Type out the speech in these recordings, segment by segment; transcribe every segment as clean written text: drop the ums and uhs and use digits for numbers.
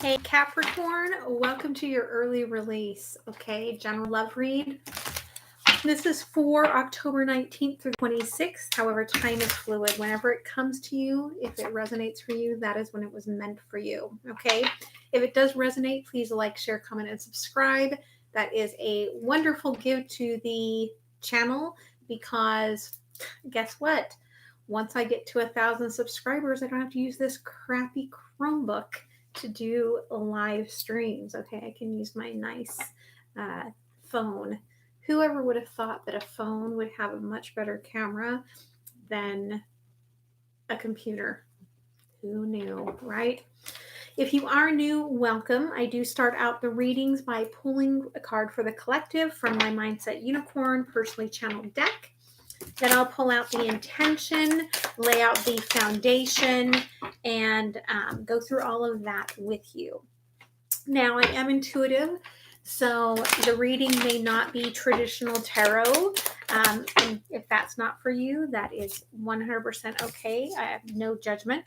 Hey Capricorn, welcome to your early release, okay? General love read. This is for October 19th through 26th. However, time is fluid. Whenever it comes to you, if it resonates for you, that is when it was meant for you, okay? If it does resonate, please like, share, comment, and subscribe. That is a wonderful gift to the channel because guess what? Once I get to 1,000 subscribers, I don't have to use this crappy Chromebook to do live streams. Okay, I can use my nice phone. Whoever would have thought that a phone would have a much better camera than a computer? Who knew, right? If you are new, welcome. I do start out the readings by pulling a card for the collective from my Mindset Unicorn personally channeled deck. Then I'll pull out the intention, lay out the foundation, and go through all of that with you. Now, I am intuitive, so the reading may not be traditional tarot. And if that's not for you, that is 100% okay. I have no judgment.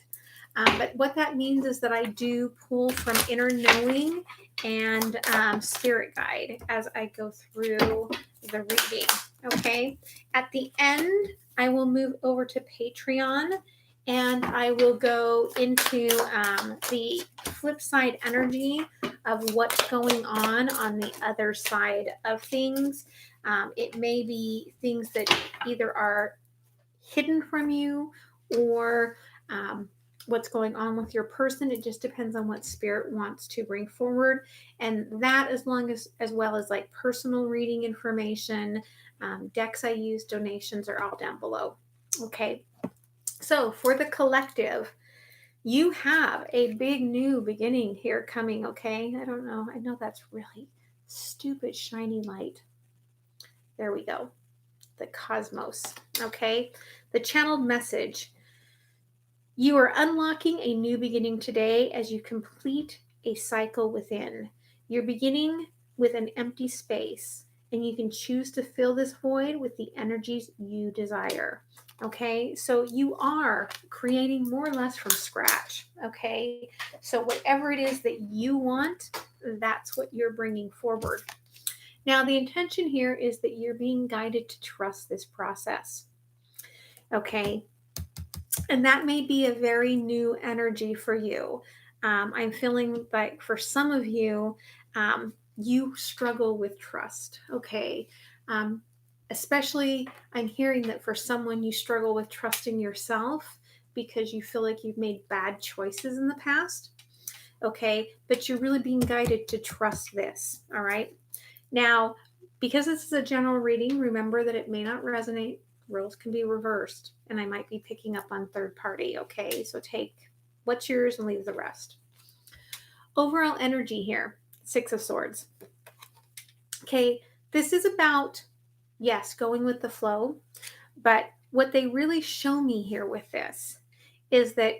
But what that means is that I do pull from inner knowing and spirit guide as I go through the reading. Okay. At the end, I will move over to Patreon and I will go into the flip side energy of what's going on the other side of things. It may be things that either are hidden from you or what's going on with your person. It just depends on what spirit wants to bring forward. And that as well as like personal reading information, decks I use, donations are all down below. Okay. So for the collective, you have a big new beginning here coming, okay? I don't know. I know that's really stupid shiny light. There we go. The cosmos, okay? The channeled message. You are unlocking a new beginning today as you complete a cycle within. You're beginning with an empty space, and you can choose to fill this void with the energies you desire. Okay, so you are creating more or less from scratch. Okay, so whatever it is that you want, that's what you're bringing forward. Now, the intention here is that you're being guided to trust this process. Okay, and that may be a very new energy for you. I'm feeling like for some of you, you struggle with trust. Okay. Especially, I'm hearing that for someone, you struggle with trusting yourself because you feel like you've made bad choices in the past. Okay. But you're really being guided to trust this. All right. Now, because this is a general reading, remember that it may not resonate. Roles can be reversed, and I might be picking up on third party. Okay. So take what's yours and leave the rest. Overall energy here, 6 of Swords. Okay. This is about, yes, going with the flow, but what they really show me here with this is that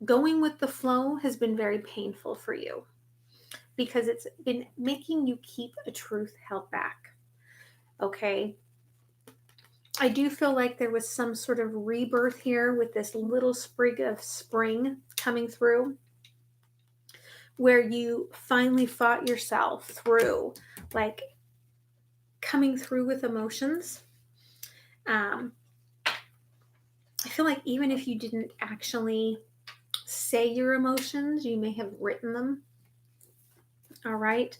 going with the flow has been very painful for you because it's been making you keep a truth held back. Okay. I do feel like there was some sort of rebirth here with this little sprig of spring coming through where you finally fought yourself through, like coming through with emotions. I feel like even if you didn't actually say your emotions, you may have written them. All right.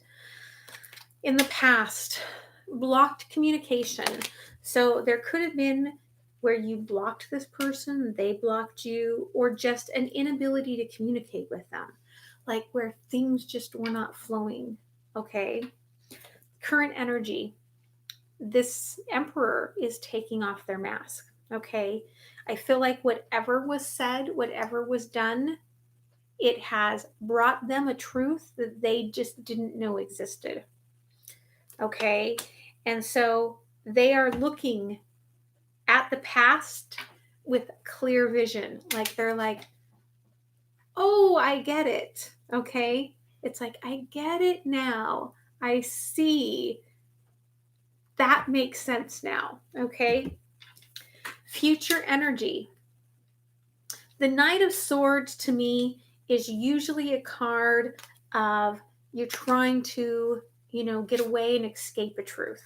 In the past, blocked communication. So there could have been where you blocked this person, they blocked you, or just an inability to communicate with them, like where things just were not flowing. Okay. Current energy. This emperor is taking off their mask. Okay. I feel like whatever was said, whatever was done, it has brought them a truth that they just didn't know existed. Okay. And so they are looking at the past with clear vision. Like they're like, oh, I get it. Okay. It's like, I get it now. I see. That makes sense now. Okay. Future energy. The Knight of Swords to me is usually a card of you're trying to, get away and escape a truth.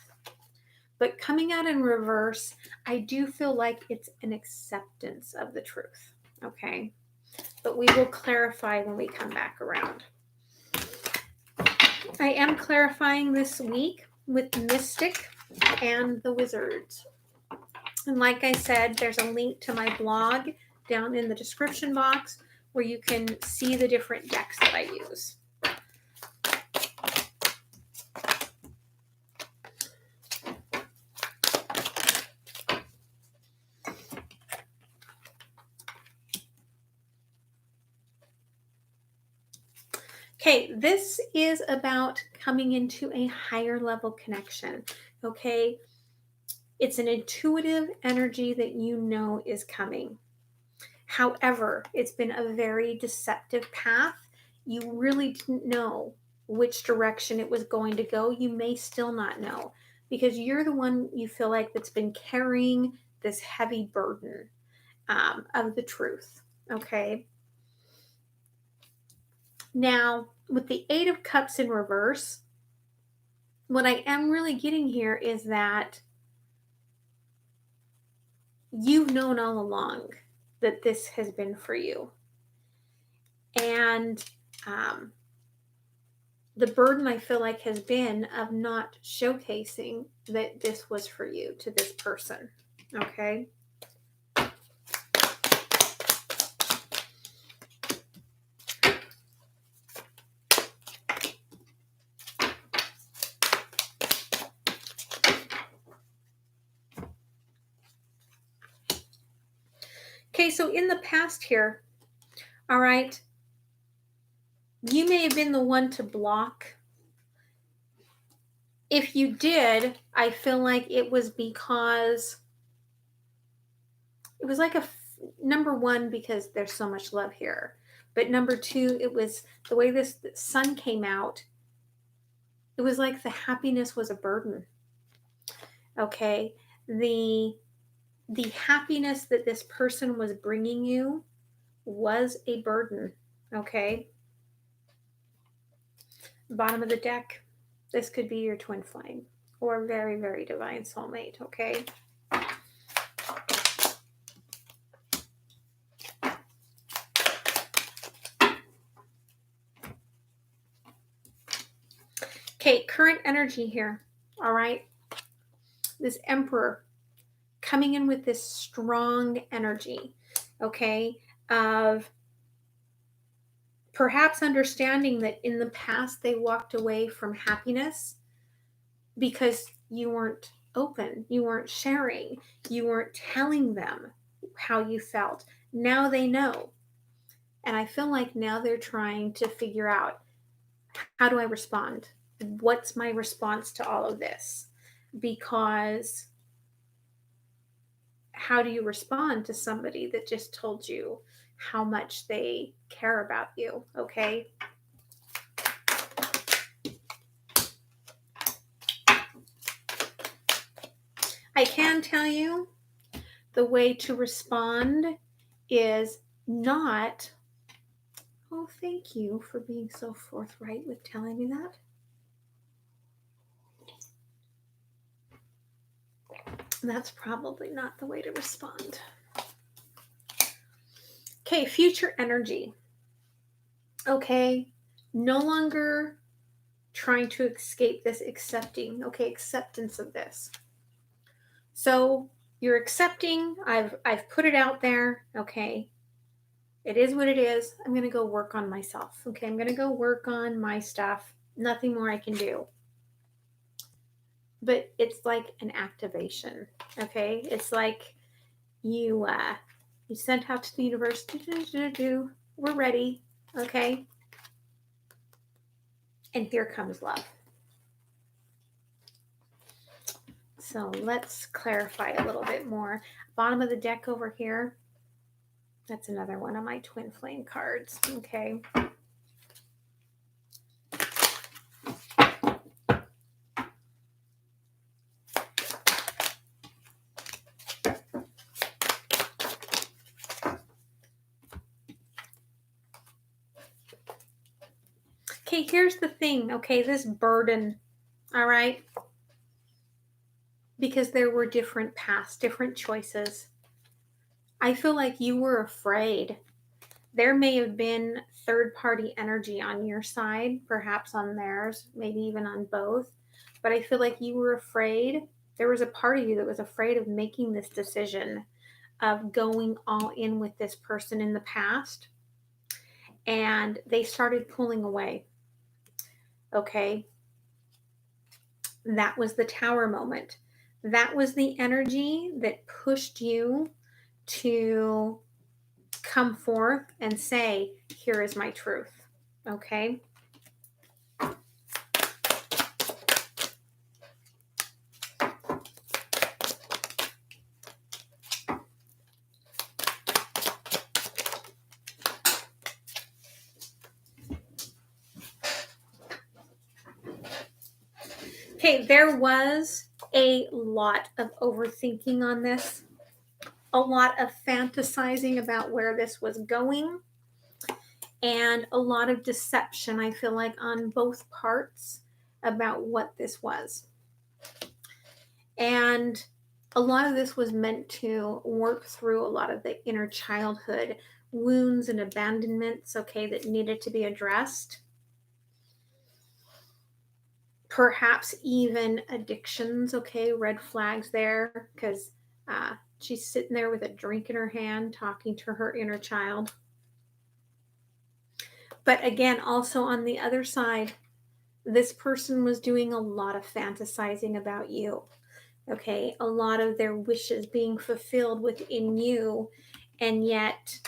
But coming out in reverse, I do feel like it's an acceptance of the truth, okay? But we will clarify when we come back around. I am clarifying this week with Mystic and the Wizards. And like I said, there's a link to my blog down in the description box where you can see the different decks that I use. Okay, this is about coming into a higher level connection, okay? It's an intuitive energy that you know is coming. However, it's been a very deceptive path. You really didn't know which direction it was going to go. You may still not know because you're the one you feel like that's been carrying this heavy burden of the truth, okay? Now, with the Eight of Cups in reverse, what I am really getting here is that you've known all along that this has been for you. And the burden I feel like has been of not showcasing that this was for you to this person, okay? Okay, so in the past here, all right, you may have been the one to block. If you did, I feel like it was because it was like number one, because there's so much love here. But number two, it was the way this sun came out. It was like the happiness was a burden. Okay. The happiness that this person was bringing you was a burden. Okay. Bottom of the deck. This could be your twin flame or very, very divine soulmate. Okay. Okay, current energy here, all right? This Emperor coming in with this strong energy, okay, of perhaps understanding that in the past they walked away from happiness because you weren't open, you weren't sharing, you weren't telling them how you felt. Now they know. And I feel like now they're trying to figure out, how do I respond? What's my response to all of this? Because how do you respond to somebody that just told you how much they care about you? Okay. I can tell you the way to respond is not, oh, thank you for being so forthright with telling me that. That's probably not the way to respond. Okay, future energy. Okay, no longer trying to escape this, accepting. Okay, acceptance of this. So you're accepting. I've put it out there. Okay, it is what it is. I'm going to go work on myself. Okay, I'm going to go work on my stuff. Nothing more I can do. But it's like an activation. Okay, it's like you sent out to the universe. We're ready. Okay, and here comes love. So let's clarify a little bit more. Bottom of the deck over here. That's another one of my twin flame cards. Okay. Okay, here's the thing, okay, this burden, all right? Because there were different paths, different choices. I feel like you were afraid. There may have been third-party energy on your side, perhaps on theirs, maybe even on both. But I feel like you were afraid. There was a part of you that was afraid of making this decision of going all in with this person in the past. And they started pulling away. Okay. That was the Tower moment. That was the energy that pushed you to come forth and say, here is my truth. Okay. Okay, there was a lot of overthinking on this, a lot of fantasizing about where this was going, and a lot of deception, I feel like, on both parts about what this was. And a lot of this was meant to work through a lot of the inner childhood wounds and abandonments, okay, that needed to be addressed. Perhaps even addictions, okay, red flags there, because she's sitting there with a drink in her hand talking to her inner child. But again, also on the other side, this person was doing a lot of fantasizing about you, okay, a lot of their wishes being fulfilled within you, and yet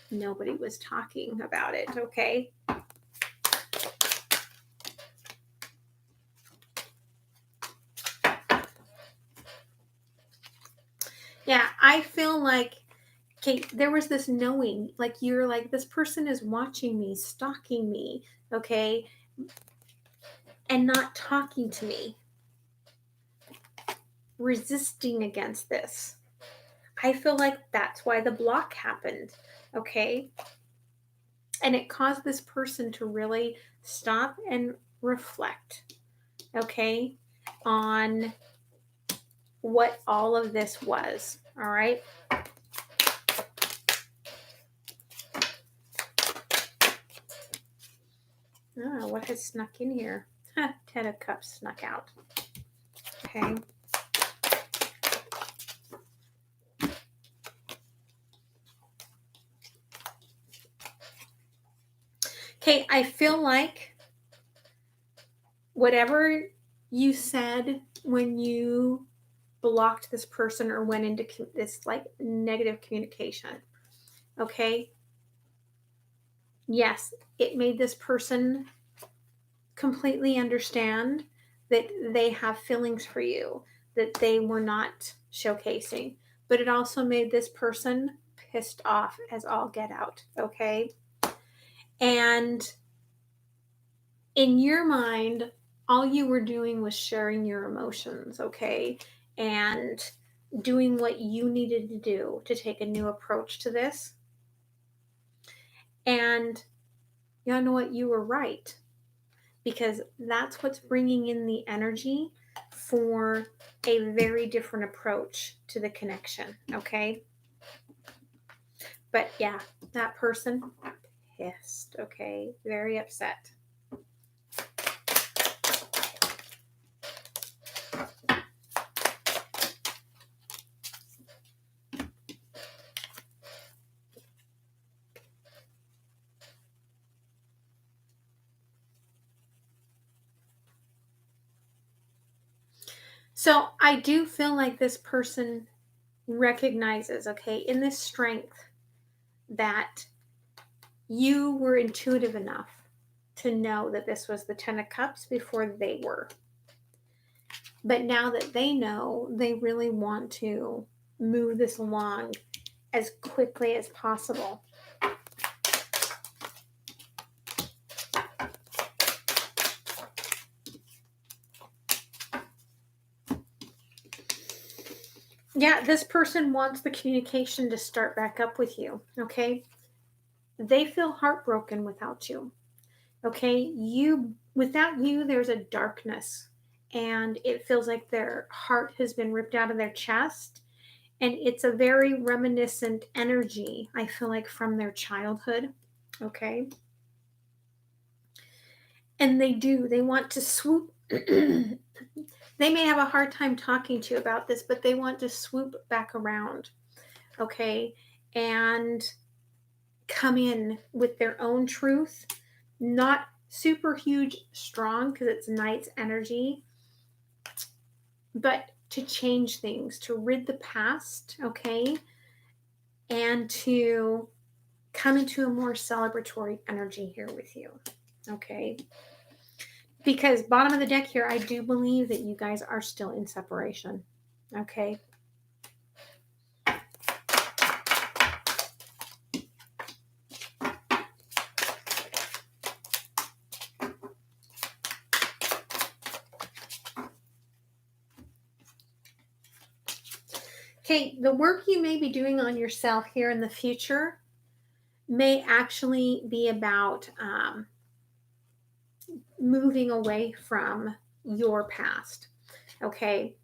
nobody was talking about it, okay? Yeah, I feel like, okay, there was this knowing, like you're like, this person is watching me, stalking me, okay, and not talking to me, resisting against this. I feel like that's why the block happened, okay? And it caused this person to really stop and reflect, okay, on what all of this was, all right? Oh, what has snuck in here? Ten of Cups snuck out. Okay. Okay, I feel like whatever you said when you blocked this person or went into this like negative communication, okay? Yes, it made this person completely understand that they have feelings for you, that they were not showcasing. But it also made this person pissed off as all get out, okay? And in your mind, all you were doing was sharing your emotions, okay? And doing what you needed to do to take a new approach to this. And you know what? You were right. Because that's what's bringing in the energy for a very different approach to the connection, okay? But yeah, that person, pissed, okay? Very upset. So I do feel like this person recognizes, okay, in this strength that you were intuitive enough to know that this was the Ten of Cups before they were. But now that they know, they really want to move this along as quickly as possible. Yeah, this person wants the communication to start back up with you, okay? They feel heartbroken without you. Okay, without you, there's a darkness, and it feels like their heart has been ripped out of their chest. And it's a very reminiscent energy, I feel like, from their childhood. Okay. And they want to swoop. They may have a hard time talking to you about this, but they want to swoop back around. Okay. And come in with their own truth, not super huge, strong, because it's Knight's energy, but to change things, to rid the past, okay, and to come into a more celebratory energy here with you, okay? Because bottom of the deck here, I do believe that you guys are still in separation, okay? Okay, the work you may be doing on yourself here in the future may actually be about moving away from your past. Okay,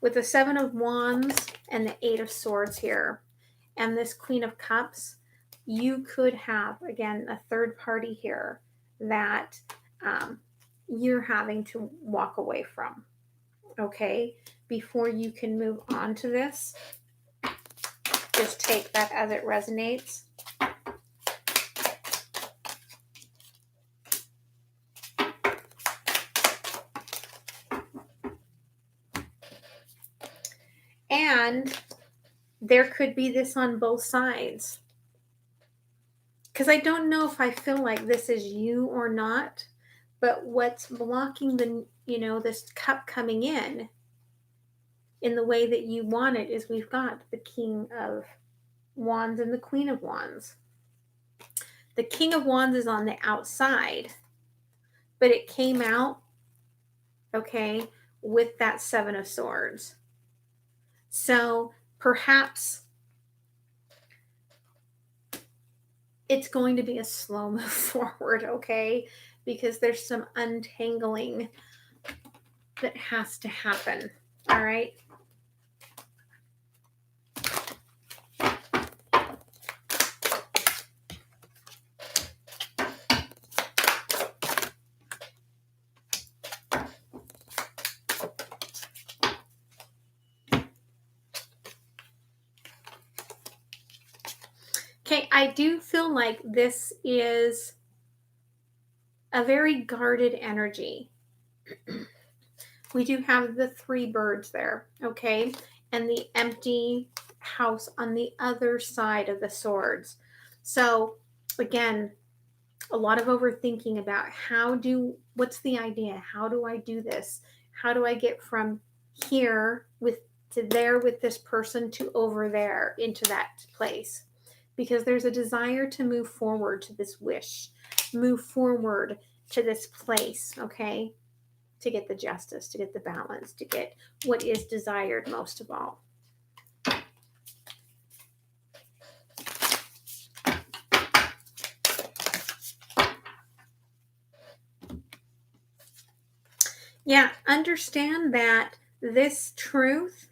with the Seven of Wands and the Eight of Swords here, and this Queen of Cups, you could have, again, a third party here that you're having to walk away from. Okay, before you can move on to this, just take that as it resonates. And there could be this on both sides. Because I don't know if I feel like this is you or not, but what's blocking this cup coming in the way that you want it is we've got the King of Wands and the Queen of Wands. The King of Wands is on the outside, but it came out, okay, with that Seven of Swords. So perhaps it's going to be a slow move forward, okay? Because there's some untangling that has to happen, all right? Okay, I do feel like this is a very guarded energy. We do have the three birds there, okay? And the empty house on the other side of the swords. So, again, a lot of overthinking about what's the idea? How do I do this? How do I get from here to there with this person to over there into that place? Because there's a desire to move forward to this wish, move forward to this place, okay? To get the justice, to get the balance, to get what is desired most of all. Yeah, understand that this truth,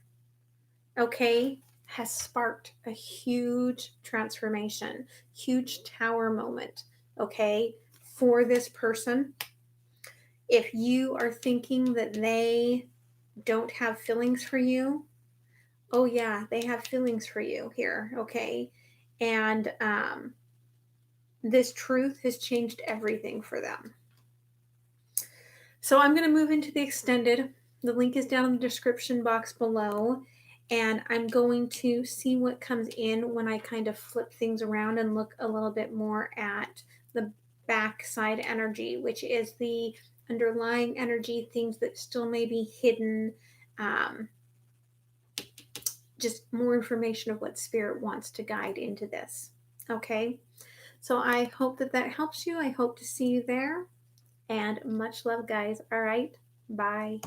okay, has sparked a huge transformation, huge tower moment, okay, for this person. If you are thinking that they don't have feelings for you, oh yeah, they have feelings for you here, okay? And this truth has changed everything for them. So I'm going to move into the extended. The link is down in the description box below. And I'm going to see what comes in when I kind of flip things around and look a little bit more at the backside energy, which is the underlying energy, things that still may be hidden, just more information of what Spirit wants to guide into this. Okay, so I hope that helps you. I hope to see you there, and much love, guys. All right, bye.